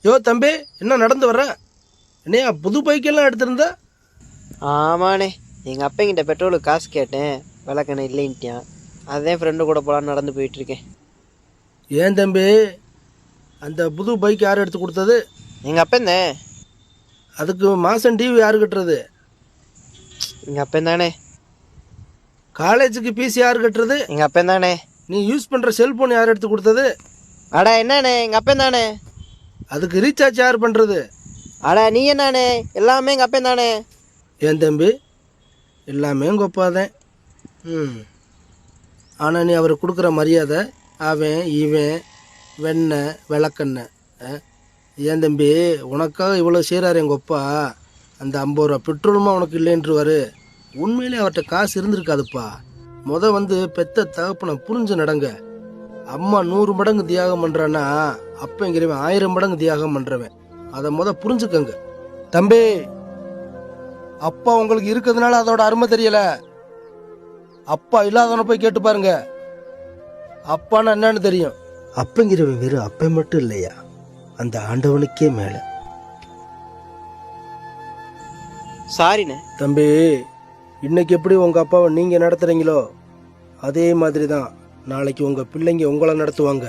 யோ தம்பி, என்ன நடந்து வர்ற? என்னையா புது பைக்கெல்லாம் எடுத்திருந்த? ஆமாண்ணே, எங்கள் அப்பங்கிட்ட பெட்ரோலுக்கு காசு கேட்டேன், விளக்கண்ணே இல்லைன்ட்டியான். அதே ஃப்ரெண்டு கூட போகலான்னு நடந்து போயிட்டுருக்கேன். ஏன் தம்பி, அந்த புது பைக் யார் எடுத்து கொடுத்தது? எங்கள் அப்பந்தே. அதுக்கு மாதம் டிவி யார் கட்டுறது? எங்கள் அப்பந்தானே. காலேஜுக்கு ஃபீஸ் யார் கட்டுறது? எங்கள் அப்பந்தானே. நீ யூஸ் பண்ணுற செல்ஃபோன் யார் எடுத்து கொடுத்தது? அடா என்னண்ணே, எங்கள் அப்பந்தானே. அதுக்கு ரீசார்ஜ் யார் பண்ணுறது? அடா நீ என்னானே, எல்லாமே எங்கள் அப்பந்தானே. ஏன் தம்பி, எல்லாமே கொப்பாதேன். ஆனால் நீ அவர் கொடுக்குற மரியாதை அவன் இவன் வெண்ணெய் விளக்கெண்ணெய். ஏன் தம்பி, உனக்காக இவ்வளோ செய்கிறாரு எங்கள் அப்பா. அந்த 50 ரூபா பெட்ரோலுமா உனக்கு இல்லைன்றுவார். உண்மையிலே அவர்கிட்ட காசு இருந்திருக்காதுப்பா. வந்து பெத்த தகப்பனை புரிஞ்சு நடங்க. அம்மா 100 மடங்கு தியாகம் பண்ணுறான்னா அப்பங்கிறவன் 1000 மடங்கு தியாகம் பண்ணுறவன். அதை புரிஞ்சுக்கங்க தம்பி. அப்பா உங்களுக்கு இருக்கிறதுனால அதோட அருமை தெரியல. அப்பா இல்லாதவனை போய் கேட்டு பாருங்க, அப்பான்னு என்னன்னு தெரியும். அப்பங்கிறவன் வெறும் அப்பை மட்டும் இல்லையா, அந்த ஆண்டவனுக்கே மேல. சாரிண்ணே. தம்பி, இன்னைக்கு எப்படி உங்க அப்பாவை நீங்க நடத்துறீங்களோ அதே மாதிரி தான் நாளைக்கு உங்க பிள்ளைங்க உங்களை நடத்துவாங்க.